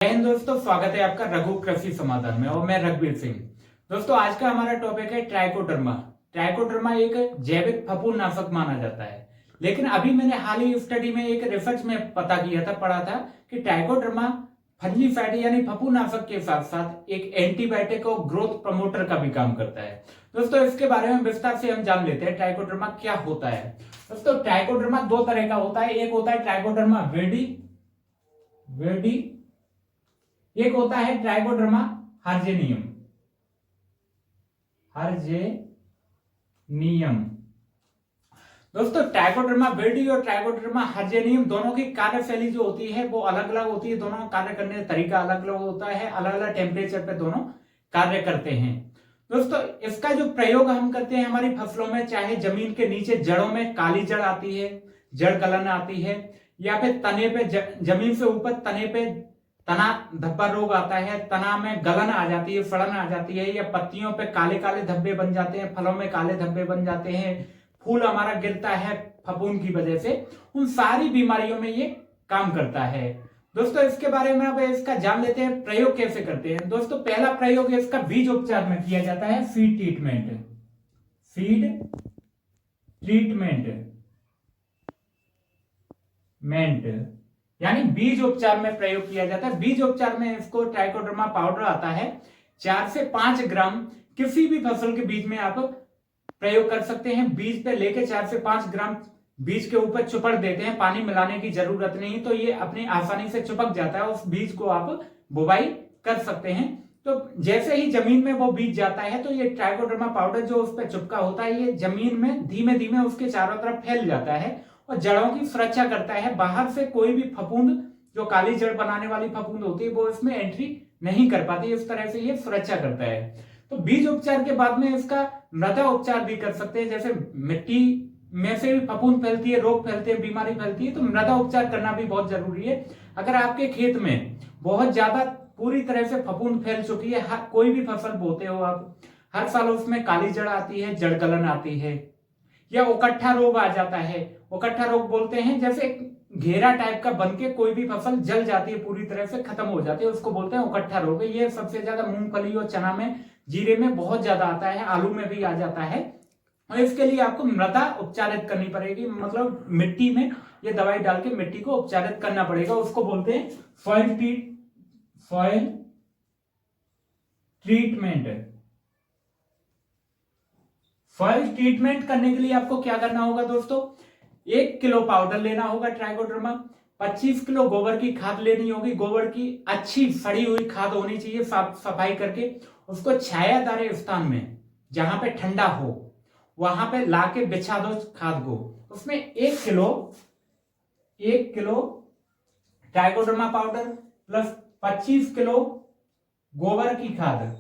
जय हिंद दोस्तों, स्वागत है आपका रघु कृषि समाधान में और मैं रघुवीर सिंह। दोस्तों आज का हमारा टॉपिक है ट्राइकोडर्मा। ट्राइकोडर्मा एक जैविक फफूंदनाशक माना जाता है, लेकिन अभी मैंने हाल ही स्टडी में एक रिसर्च में पता किया था, पढ़ा था कि ट्राइकोडर्मा फंजीसाइड यानी फफूंदनाशक के साथ साथ एक एंटीबायोटिक और ग्रोथ प्रमोटर का भी काम करता है। दोस्तों इसके बारे में विस्तार से हम जान लेते हैं ट्राइकोडर्मा क्या होता है। दोस्तों ट्राइकोडर्मा दो तरह का होता है, एक होता है ट्राइकोडर्मा वेडी, एक होता है ट्राइकोडर्मा हर्जेनियम। दोस्तों ट्राइकोडर्मा वेडी और ट्राइकोडर्मा हर्जेनियम दोनों की कार्यशैली जो होती है वो अलग अलग होती है। दोनों कार्य करने का तरीका अलग अलग होता है, अलग अलग टेम्परेचर पे दोनों कार्य करते हैं। दोस्तों इसका जो प्रयोग हम करते हैं हमारी फसलों में, चाहे जमीन के नीचे जड़ों में काली जड़ आती है, जड़ गलन आती है, या फिर तने पे जमीन से ऊपर तने पे तना धब्बा रोग आता है, तना में गलन आ जाती है, सड़न आ जाती है, या पत्तियों पे काले काले धब्बे बन जाते हैं, फलों में काले धब्बे बन जाते हैं, फूल हमारा गिरता है फफूंद की वजह से, उन सारी बीमारियों में ये काम करता है। दोस्तों इसके बारे में अब इसका जान लेते हैं प्रयोग कैसे करते हैं। दोस्तों पहला प्रयोग इसका बीज उपचार में किया जाता है, सीड ट्रीटमेंट यानी बीज उपचार में प्रयोग किया जाता है। बीज उपचार में इसको ट्राइकोडर्मा पाउडर आता है, 4 से 5 ग्राम किसी भी फसल के बीज में आप प्रयोग कर सकते हैं। बीज पे लेके 4 से 5 ग्राम बीज के ऊपर चिपड़ देते हैं, पानी मिलाने की जरूरत नहीं, तो ये अपनी आसानी से चिपक जाता है। उस बीज को आप बुवाई कर सकते हैं। तो जैसे ही जमीन में वो बीज जाता है तो ये ट्राइकोडर्मा पाउडर जो उस पर चिपका होता है ये जमीन में धीमे धीमे उसके चारों तरफ फैल जाता है और जड़ों की सुरक्षा करता है। बाहर से कोई भी फफूंद, जो काली जड़ बनाने वाली फफूंद होती है, वो इसमें एंट्री नहीं कर पाती। इस तरह से ये सुरक्षा करता है। तो बीज उपचार के बाद में इसका मृदा उपचार भी कर सकते हैं। जैसे मिट्टी में से भी फफूंद फैलती है, रोग फैलते हैं, बीमारी फैलती है, तो मृदा उपचार करना भी बहुत जरूरी है। अगर आपके खेत में बहुत ज्यादा पूरी तरह से फफूंद फैल चुकी है, कोई भी फसल बोते हो आप, हर साल उसमें काली जड़ आती है, जड़ गलन आती है, या उकट्ठा रोग आ जाता है। उकट्ठा रोग बोलते हैं जैसे घेरा टाइप का बन के कोई भी फसल जल जाती है, पूरी तरह से खत्म हो जाती है, उसको बोलते हैं उकट्ठा रोग। ये सबसे ज्यादा मूंगफली और चना में, जीरे में बहुत ज्यादा आता है, आलू में भी आ जाता है। और इसके लिए आपको मृदा उपचारित करनी पड़ेगी, मतलब मिट्टी में ये दवाई डाल के मिट्टी को उपचारित करना पड़ेगा। उसको बोलते हैं सॉइल ट्रीटमेंट करने के लिए आपको क्या करना होगा दोस्तों, 1 किलो पाउडर लेना होगा ट्राइकोडर्मा, 25 किलो गोबर की खाद लेनी होगी। गोबर की अच्छी सड़ी हुई खाद होनी चाहिए, साफ सफाई करके उसको छायादार स्थान में, जहां पे ठंडा हो, वहां पे लाके बिछा दो खाद को। उसमें 1 kilo trichoderma powder plus 25 kilo गोबर की खाद,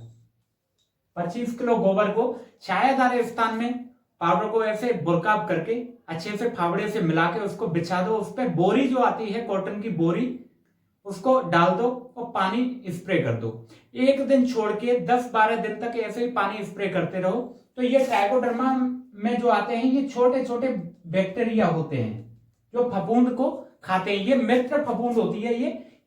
25 किलो गोबर को छायादार स्थान में पाउडर को ऐसे बुरकाब करके अच्छे से फावड़े से मिला के उसको बिछा दो। उस पर बोरी जो आती है, कॉटन की बोरी, उसको डाल दो और पानी स्प्रे कर दो। 1 दिन छोड़ के 10-12 दिन तक ऐसे ही पानी स्प्रे करते रहो। तो ये ट्राइकोडर्मा में जो आते हैं ये छोटे छोटे बैक्टीरिया होते हैं जो फफूंद को खाते हैं। ये मित्र फफूंद होती है,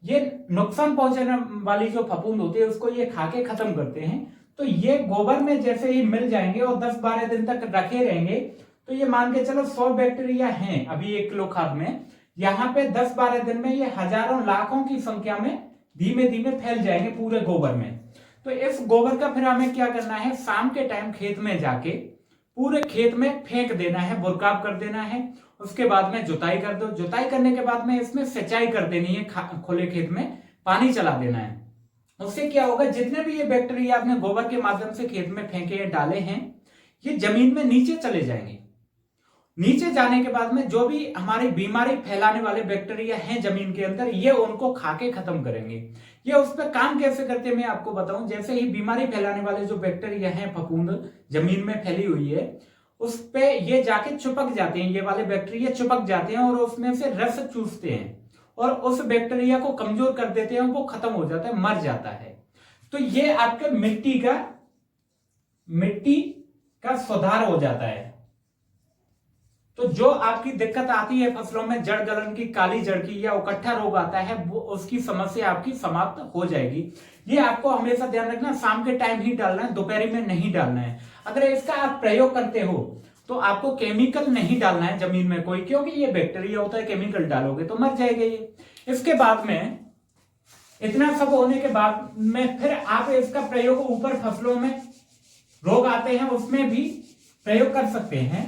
ये नुकसान पहुंचाने वाली जो फफूंद होती है उसको ये खा के खत्म करते हैं। तो ये गोबर में जैसे ही मिल जाएंगे और 10-12 दिन तक रखे रहेंगे, तो ये मान के चलो 100 बैक्टीरिया हैं अभी 1 किलो खाद में, यहाँ पे 10-12 दिन में ये हजारों लाखों की संख्या में धीमे धीमे फैल जाएंगे पूरे गोबर में। तो इस गोबर का फिर हमें क्या करना है, शाम के टाइम खेत में जाके पूरे खेत में फेंक देना है, बुरकाब कर देना है। उसके बाद में जुताई कर दो। जुताई करने के बाद में इसमें सिंचाई कर देनी है, खुले खेत में पानी चला देना है। उससे क्या होगा, जितने भी ये बैक्टीरिया आपने गोबर के माध्यम से खेत में फेंके डाले हैं, ये जमीन में नीचे चले जाएंगे। नीचे जाने के बाद में जो भी हमारी बीमारी फैलाने वाले बैक्टीरिया हैं जमीन के अंदर, ये उनको खा के खत्म करेंगे। ये उस पर काम कैसे करते हैं मैं आपको बताऊं। जैसे ही बीमारी फैलाने वाले जो बैक्टीरिया हैं, फफूंद जमीन में फैली हुई है, उस पे ये जाके चिपक जाते हैं, ये वाले बैक्टीरिया चिपक जाते हैं और उसमें से रस चूसते हैं और उस बैक्टीरिया को कमजोर कर देते हैं, वो खत्म हो जाता है, मर जाता है। तो ये आपके मिट्टी का सुधार हो जाता है। तो जो आपकी दिक्कत आती है फसलों में, जड़ गलन की, काली जड़ की या इकट्ठा रोग आता है, वो उसकी समस्या आपकी समाप्त हो जाएगी। ये आपको हमेशा ध्यान रखना, शाम के टाइम ही डालना है, दोपहर में नहीं डालना है। अगर इसका आप प्रयोग करते हो तो आपको केमिकल नहीं डालना है जमीन में कोई, क्योंकि ये बैक्टीरिया होता है, केमिकल डालोगे तो मर जाएगा ये। इसके बाद में इतना सब होने के बाद में फिर आप इसका प्रयोग ऊपर फसलों में रोग आते हैं उसमें भी प्रयोग कर सकते हैं।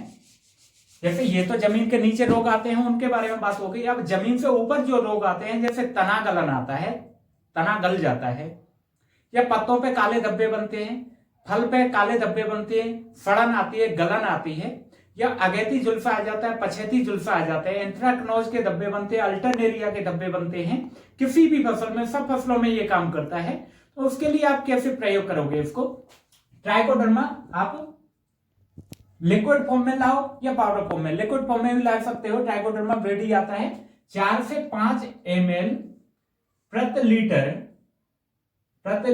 जैसे ये तो जमीन के नीचे रोग आते हैं उनके बारे में बात हो गई। अब जमीन से ऊपर जो रोग आते हैं, जैसे तना गलन आता है, तना गल जाता है, या पत्तों पे काले धब्बे बनते हैं, फल पे काले धब्बे बनते हैं, सड़न आती है, गलन आती है, या अगेती जुल्फा आ जाता है, पछेती जुल्फा आ जाता है, एंथ्राक्नोज के धब्बे बनते हैं, अल्टरनेरिया के धब्बे बनते हैं, किसी भी फसल में, सब फसलों में ये काम करता है। तो उसके लिए आप कैसे प्रयोग करोगे इसको? ट्राइकोडर्मा आप लिक्विड फॉर्म में लाओ या पाउडर फॉर्म में, लिक्विड फॉर्म में भी ला सकते हो। ट्राइकोडर्मा विरिडी आता है 4 से 5 ml प्रति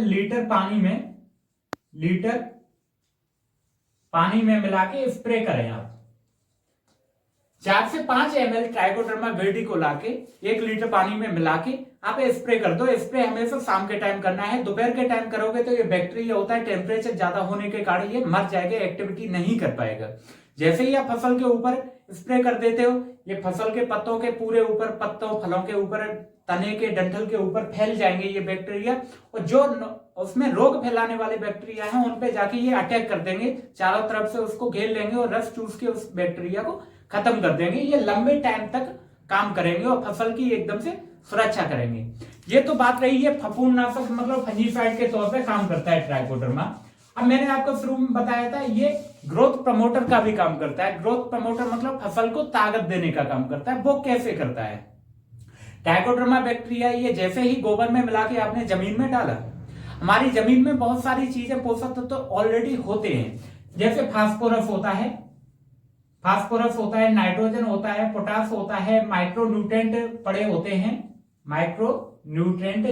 लीटर पानी में मिला के स्प्रे करें आप। 4 से 5 ml ट्राइकोडर्मा विरिडी को लाके 1 लीटर पानी में मिला के आप स्प्रे कर दो। स्प्रे हमेशा शाम के टाइम करना है। दोपहर के टाइम करोगे तो ये बैक्टीरिया होता है, टेम्परेचर ज्यादा होने के कारण ये मर जाएगा, एक्टिविटी नहीं कर पाएगा। जैसे ही आप फसल के ऊपर स्प्रे कर देते हो, ये फसल के पत्तों के पूरे ऊपर, पत्तों फलों के ऊपर, तने के डंठल के ऊपर फैल जाएंगे ये बैक्टीरिया, और जो उसमें रोग फैलाने वाले बैक्टीरिया हैं उन पे जाके ये अटैक कर देंगे, चारों तरफ से उसको घेर लेंगे और रस चूस के उस बैक्टीरिया को खत्म कर देंगे। ये लंबे टाइम तक काम करेंगे और फसल की एकदम से सुरक्षा करेंगे। ये तो बात रही है फफूंदनाशक, मतलब फंजीसाइड के तौर पे काम करता है ट्राइकोडर्मा। अब मैंने आपको शुरू में बताया था ये ग्रोथ प्रमोटर का भी काम करता है। ग्रोथ प्रमोटर मतलब फसल को ताकत देने का काम करता है। वो कैसे करता है? ट्राइकोडर्मा बैक्टीरिया ये जैसे ही गोबर में मिला के आपने जमीन में डाला, हमारी जमीन में बहुत सारी चीजें, पोषक तत्व तो ऑलरेडी होते हैं। जैसे फास्फोरस होता है, नाइट्रोजन होता है, पोटास होता है, माइक्रोन्यूट्रेंट पड़े होते हैं। माइक्रोन्यूट्रेंट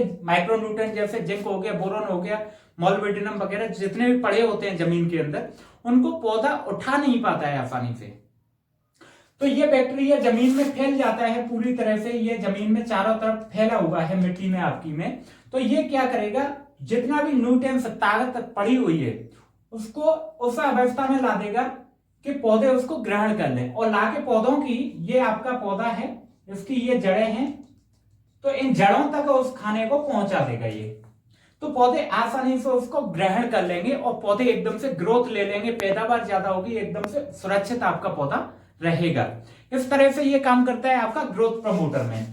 जैसे जिंक हो गया, बोरॉन हो गया, मोलिब्डेनम वगैरह जितने भी पड़े होते हैं जमीन के अंदर, उनको पौधा उठा नहीं पाता है आसानी से। तो ये बैक्टीरिया जमीन में फैल जाता है पूरी तरह से। ये जमीन में चारों तरफ फैला हुआ है मिट्टी में आपकी में। तो ये क्या करेगा, जितना भी न्यूट्रिएंट्स, ताकत पड़ी हुई है, उसको उस अवस्था में ला देगा कि पौधे उसको ग्रहण कर लें, और लाके पौधों की, ये आपका पौधा है, इसकी ये जड़ें हैं, तो इन जड़ों तक उस खाने को पहुंचा देगा ये। तो पौधे आसानी से उसको ग्रहण कर लेंगे और पौधे एकदम से ग्रोथ ले लेंगे, पैदावार ज्यादा होगी, एकदम से सुरक्षित आपका पौधा रहेगा। इस तरह से ये काम करता है आपका ग्रोथ प्रमोटर में।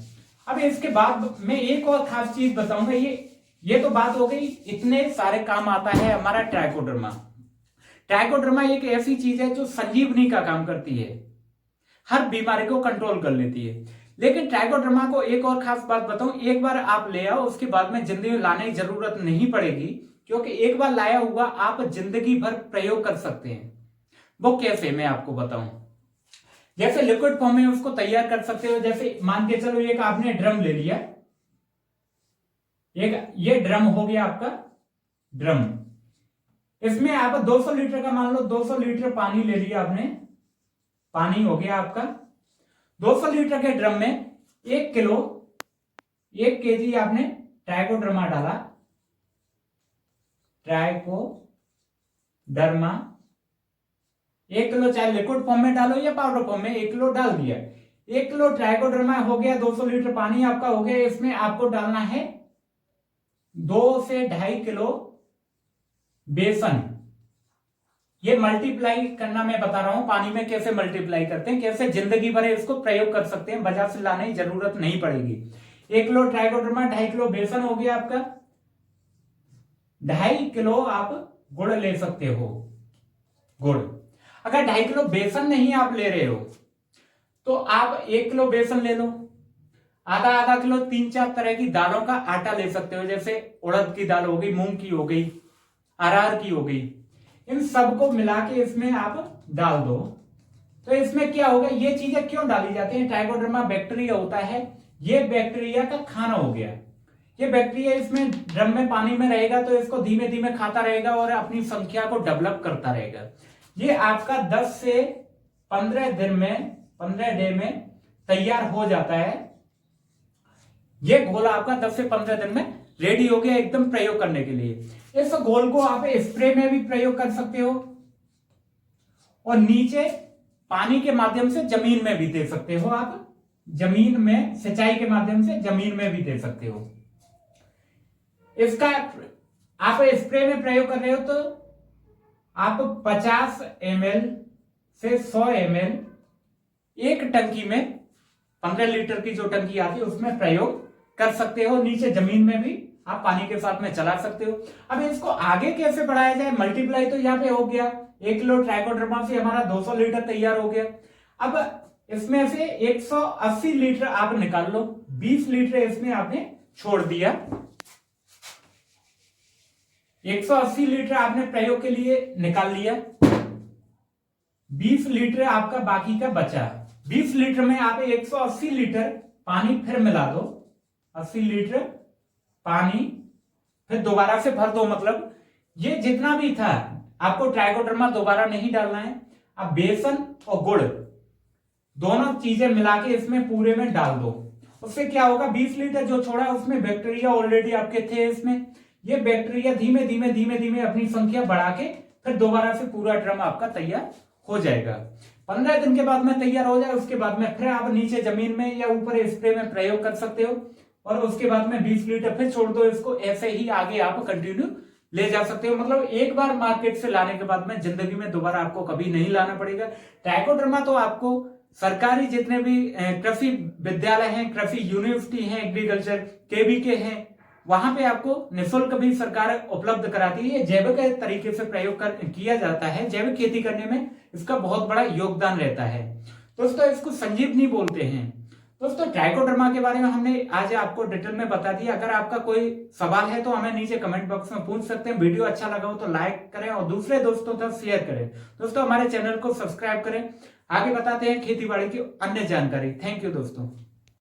अब इसके बाद मैं एक और खास चीज बताऊंगा। ये तो बात हो गई, इतने सारे काम आता है हमारा ट्राइकोडर्मा। ट्राइकोडर्मा एक ऐसी चीज है जो संजीवनी का काम करती है, हर बीमारी को कंट्रोल कर लेती है। लेकिन ट्राइकोडर्मा को एक और खास बात बताऊं, एक बार आप ले आओ, उसके बाद में जिंदगी में लाने की जरूरत नहीं पड़ेगी, क्योंकि एक बार लाया हुआ आप जिंदगी भर प्रयोग कर सकते हैं। वो कैसे, मैं आपको बताऊं। जैसे लिक्विड फॉर्म में उसको तैयार कर सकते हो। जैसे मान के चलो एक आपने ड्रम ले लिया, एक ये ड्रम हो गया आपका ड्रम, इसमें आप 200 लीटर का, मान लो 200 लीटर पानी ले लिया आपने, पानी हो गया आपका। 200 लीटर के ड्रम में 1 केजी आपने ट्राइकोडर्मा डाला, ट्राइकोडर्मा 1 किलो, चाहे लिक्विड फॉर्म में डालो या पाउडर फॉर्म में, 1 किलो डाल दिया। 1 किलो ट्राइकोडर्मा हो गया, 200 लीटर पानी आपका हो गया। इसमें आपको डालना है 2 से 2.5 किलो बेसन। ये मल्टीप्लाई करना मैं बता रहा हूं, पानी में कैसे मल्टीप्लाई करते हैं, कैसे जिंदगी भर इसको प्रयोग कर सकते हैं, बाजार से लाने की जरूरत नहीं पड़ेगी। 1 किलो ट्राइकोडर्मा, 2.5 किलो बेसन हो गया आपका। 2.5 किलो आप गुड़ ले सकते हो। गुड़, अगर 2.5 किलो बेसन नहीं आप ले रहे हो तो आप 1 किलो बेसन ले लो, आधा किलो 3-4 तरह की दालों का आटा ले सकते हो। जैसे उड़द की दाल हो गई, मूंग की हो गई, अरहर की हो गई, इन सबको मिला के इसमें आप डाल दो। तो इसमें क्या होगा, ये चीजें क्यों डाली जाती है, ट्राइकोडर्मा बैक्टीरिया होता है, ये बैक्टीरिया का खाना हो गया। ये बैक्टीरिया इसमें ड्रम में पानी में रहेगा तो इसको धीमे धीमे खाता रहेगा और अपनी संख्या को डेवलप करता रहेगा। ये आपका 10 से 15 दिन में 15 डे में तैयार हो जाता है। ये घोल आपका 10 से 15 दिन में रेडी हो गया एकदम प्रयोग करने के लिए। इस घोल को आप स्प्रे में भी प्रयोग कर सकते हो और नीचे पानी के माध्यम से जमीन में भी दे सकते हो। आप जमीन में सिंचाई के माध्यम से जमीन में भी दे सकते हो। इसका आप स्प्रे में प्रयोग कर रहे हो तो आप 50 ml से 100 ml एक टंकी में, 15 लीटर की जो टंकी आती है उसमें प्रयोग कर सकते हो। नीचे जमीन में भी आप पानी के साथ में चला सकते हो। अब इसको आगे कैसे बढ़ाया जाए, मल्टीप्लाई तो यहाँ पे हो गया, 1 किलो ट्राइकोडर्मा से हमारा 200 लीटर तैयार हो गया। अब इसमें से 180 लीटर आप निकाल लो, 20 लीटर इसमें आपने छोड़ दिया। 180 लीटर आपने प्रयोग के लिए निकाल लिया, 20 लीटर आपका बाकी का बचा। 20 लीटर में आप 180 लीटर पानी फिर मिला दो, 80 लीटर पानी फिर दोबारा से भर दो। मतलब ये जितना भी था आपको ट्राइकोडर्मा दोबारा नहीं डालना है। अब बेसन और गुड़ दोनों चीजें मिला के इसमें पूरे में डाल दो। उससे क्या होगा, 20 लीटर जो छोड़ा उसमें बैक्टीरिया ऑलरेडी आपके थे इसमें, ये बैक्टीरिया धीमे धीमे धीमे धीमे अपनी संख्या बढ़ा के फिर दोबारा से पूरा ड्रम आपका तैयार हो जाएगा। 15 दिन के बाद में तैयार हो जाए, उसके बाद में फिर आप नीचे जमीन में या ऊपर स्प्रे में प्रयोग कर सकते हो और उसके बाद में 20 लीटर फिर छोड़ दो इसको। ऐसे ही आगे आप कंटिन्यू ले जा सकते हो। मतलब एक बार मार्केट से लाने के बाद में जिंदगी में दोबारा आपको कभी नहीं लाना पड़ेगा। ट्राइकोडर्मा तो आपको सरकारी जितने भी कृषि विद्यालय हैं, कृषि यूनिवर्सिटी हैं, एग्रीकल्चर केवीके हैं, वहां पे आपको निःशुल्क भी सरकार उपलब्ध कराती है। जैविक तरीके से प्रयोग किया जाता है। जैविक खेती करने में इसका बहुत बड़ा योगदान रहता है। दोस्तों इसको संजीवनी बोलते हैं। दोस्तों ट्राइकोडर्मा के बारे में हमने आज आपको डिटेल में बता दिया। अगर आपका कोई सवाल है तो हमें नीचे कमेंट बॉक्स में पूछ सकते हैं। वीडियो अच्छा लगा हो तो लाइक करें और दूसरे दोस्तों तक शेयर करें। दोस्तों हमारे चैनल को सब्सक्राइब करें। आगे बताते हैं खेती बाड़ी की अन्य जानकारी। थैंक यू दोस्तों।